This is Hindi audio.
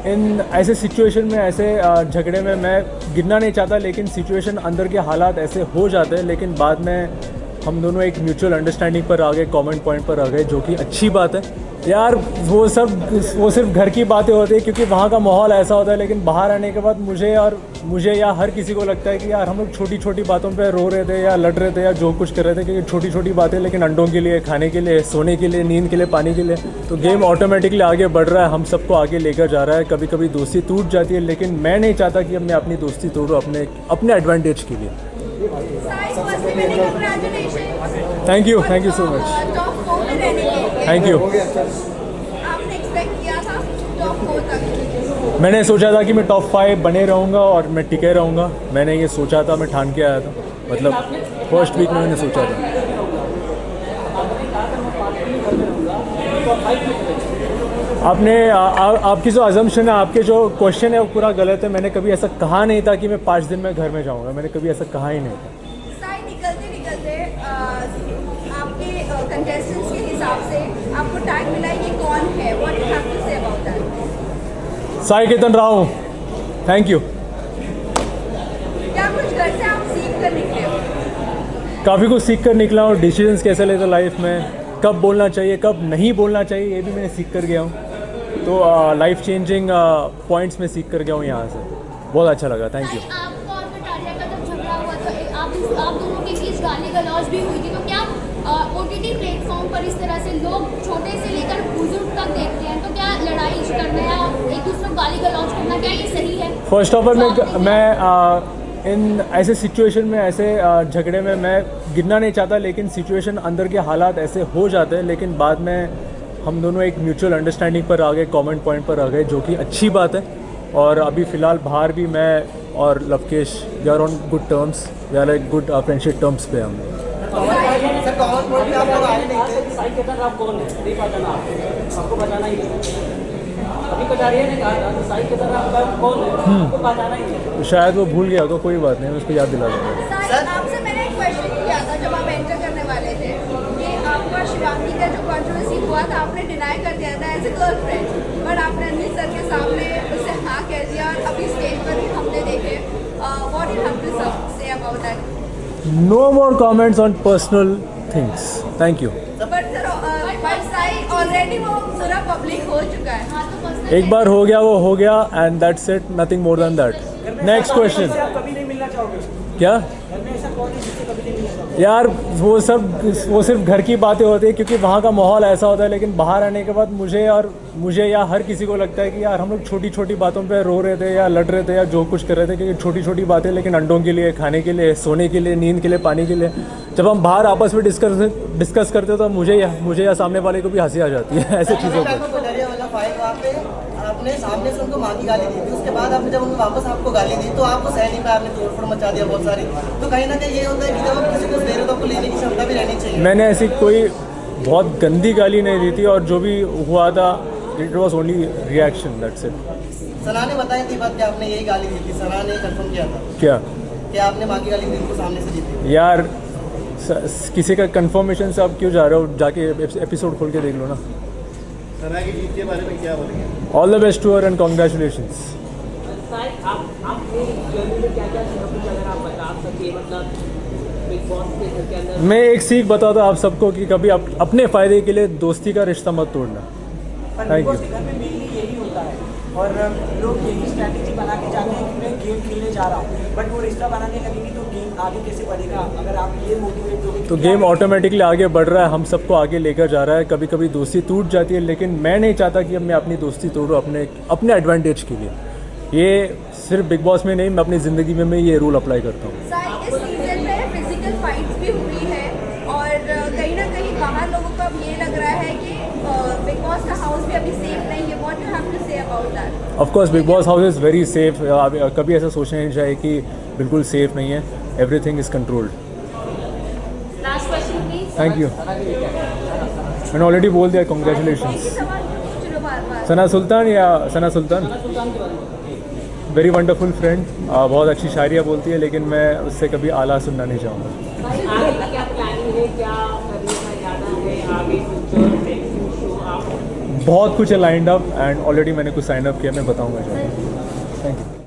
इन ऐसे सिचुएशन में, ऐसे झगड़े में मैं गिरना नहीं चाहता, लेकिन सिचुएशन अंदर के हालात ऐसे हो जाते हैं, लेकिन बाद में हम दोनों एक म्यूचुअल अंडरस्टैंडिंग पर आ गए, कॉमन पॉइंट पर आ गए, जो कि अच्छी बात है। यार वो सिर्फ घर की बातें होती है, क्योंकि वहाँ का माहौल ऐसा होता है, लेकिन बाहर आने के बाद मुझे या हर किसी को लगता है कि यार हम लोग छोटी छोटी बातों पे रो रहे थे या लड़ रहे थे या जो कुछ कर रहे थे, क्योंकि छोटी छोटी बातें, लेकिन अंडों के लिए, खाने के लिए, सोने के लिए, नींद के लिए, पानी के लिए। तो गेम ऑटोमेटिकली आगे बढ़ रहा है, हम सबको आगे लेकर जा रहा है। कभी कभी दोस्ती टूट जाती है, लेकिन मैं नहीं चाहता कि अब मैं अपनी दोस्ती तोड़ूँ अपने एडवांटेज के लिए। Thank you so much. Thank you. मैंने सोचा था कि मैं टॉप 5 बने रहूँगा और मैं टिके रहूँगा। मैंने ये सोचा था, मैं ठान के आया था, मतलब फर्स्ट वीक में मैंने सोचा था। आपकी जो अजम्पशन है, आपके जो क्वेश्चन है, वो पूरा गलत है। मैंने कभी ऐसा कहा नहीं था कि मैं 5 दिन में घर में जाऊँगा, मैंने कभी ऐसा कहा ही नहीं था। निकलते आपके कंटेस्टेंट्स के हिसाब से आपको टैग मिला है, ये कौन है? What you have to say about that? Sai Ketan Rao, thank you. क्या कुछ घर से आप सीख कर निकले हो? काफ़ी कुछ सीख कर निकला हूँ। डिसीजंस कैसे लेते लाइफ में, कब बोलना चाहिए, कब नहीं बोलना चाहिए, ये भी मैंने सीख कर गया हूँ। तो लाइफ चेंजिंग पॉइंट्स में सीख कर गया हूँ यहाँ से। बहुत अच्छा लगा, थैंक यू। आपको और कटारिया का जब झगड़ा हुआ तो आप दोनों के बीच गाली गलौज भी हुई थी, तो क्या ओटीटी प्लेटफॉर्म पर इस तरह से लोग छोटे से लेकर बुजुर्ग तक देखते हैं, तो क्या लड़ाई करना या एक दूसरे को गाली गलौज करना, क्या ये सही है? फर्स्ट ऑफ ऑल मैं इन ऐसे सिचुएशन में, ऐसे झगड़े में मैं गिरना नहीं चाहता, लेकिन सिचुएशन अंदर के हालात ऐसे हो जाते हैं, लेकिन बाद में हम दोनों एक म्यूचुअल अंडरस्टैंडिंग पर आ गए, कॉमन पॉइंट पर आ गए, जो कि अच्छी बात है। और अभी फ़िलहाल बाहर भी मैं और Lovekesh we are on good terms, we are like good friendship terms पे हम। शायद वो भूल गया होगा, कोई बात नहीं, मैं उसको याद दिला दूँगा। आपसे मैंने एक क्वेश्चन किया था जब आप एंटर करने वाले थे कि आपका शिवांगी का जो कंट्रोवर्सी हुआ था, आपने डिनाई कर दिया था एज ए गर्लफ्रेंड, बट आपने अनिल सर के सामने उसे हाँ कह दिया और अभी स्टेज पर भी हमने देखे। What you have to say about that? No more comments on personal things. Thank you. But Sai already वो पूरा पब्लिक हो चुका है। हाँ, तो personal एक बार हो गया वो हो गया, and that's it. Nothing more than that. Next question. कभी नहीं मिलना चाहोगे? क्या? घर में ऐसा कौन है जिससे कभी नहीं मिलना चाहोगे? यार वो सिर्फ घर की बातें होती है, क्योंकि वहाँ का माहौल ऐसा होता है, लेकिन बाहर आने के बाद मुझे या हर किसी को लगता है कि यार हम लोग छोटी छोटी बातों पे रो रहे थे या लड़ रहे थे या जो कुछ कर रहे थे, क्योंकि छोटी छोटी बातें, लेकिन अंडों के लिए, खाने के लिए, सोने के लिए, नींद के लिए, पानी के लिए। जब हम बाहर आपस में डिस्कस करते हो तो मुझे या सामने वाले को भी हंसी आ जाती है ऐसे चीज़ों पर। आपने सामने से उनको माँ की गाली दी थी, उसके बाद आपने जब उनको वापस आपको गाली दी तो आपको सह नहीं पाया, आपने तोड़फोड़ मचा दिया बहुत सारी। तो कहीं ना कहीं ये होता है कि जब आप किसी को दे रहे हो तो आपको लेने की क्षमता भी रहनी चाहिए। मैंने ऐसी कोई बहुत गंदी गाली नहीं दी थी, और जो भी हुआ था it was only reaction, that's it. Sana ने बताई थी बात कि आपने यही गाली दी थी, सना ने कंफर्म किया था क्या कि आपने माँ की गाली दी उनको सामने से दी थी? यार किसी का कंफर्मेशन से आप क्यों जा रहे हो? जाके एपिसोड खोल के देख लो ना। सना की जीत के बारे में क्या बोलेंगे? All the best to her and congratulations. मैं एक सीख बताता हूँ आप सबको कि कभी अपने फ़ायदे के लिए दोस्ती का रिश्ता मत तोड़ना। पर घर में मेनली यही होता है और लोग यही स्ट्रैटेजी बना के जाते हैं कि मैं गेम खेलने जा रहा हूँ, बट वो रिश्ता बनाने लगेंगे तो गेम आगे कैसे बढ़ेगा? अगर आप ये मोटिवेट दोगे तो गेम ऑटोमेटिकली आगे बढ़ रहा है, हम सबको आगे लेकर जा रहा है। कभी कभी दोस्ती टूट जाती है, लेकिन मैं नहीं चाहता कि अब मैं अपनी दोस्ती तोड़ूँ अपने एडवांटेज के लिए। ये सिर्फ बिग बॉस में नहीं, मैं अपनी ज़िंदगी में ये रूल अप्लाई करता हूँ। इस सीजन में फिजिकल फाइट्स भी हुई है और कहीं ना कहीं बाहर लोगों को अब ये लग रहा है कि बिग बॉस का हाउस भी अभी सेफ नहीं है। What you have to say about that? Of course Bigg Boss house is very safe. कभी ऐसा सोचना नहीं चाहिए कि बिल्कुल सेफ नहीं है। Everything is controlled. Last question please. Thank you. मैंने ऑलरेडी बोल दिया, कॉन्ग्रेचुलेशंस। सना सुल्तान या सना सुल्तान वेरी वंडरफुल फ्रेंड, बहुत अच्छी शायरियाँ बोलती है, लेकिन मैं उससे कभी आला सुनना नहीं चाहूँगा। आगे क्या प्लानिंग है, क्या करने का इरादा है आगे फ्यूचर में? बहुत कुछ है लाइंड अप एंड ऑलरेडी मैंने कुछ साइन अप किया, मैं बताऊंगा। Thank you.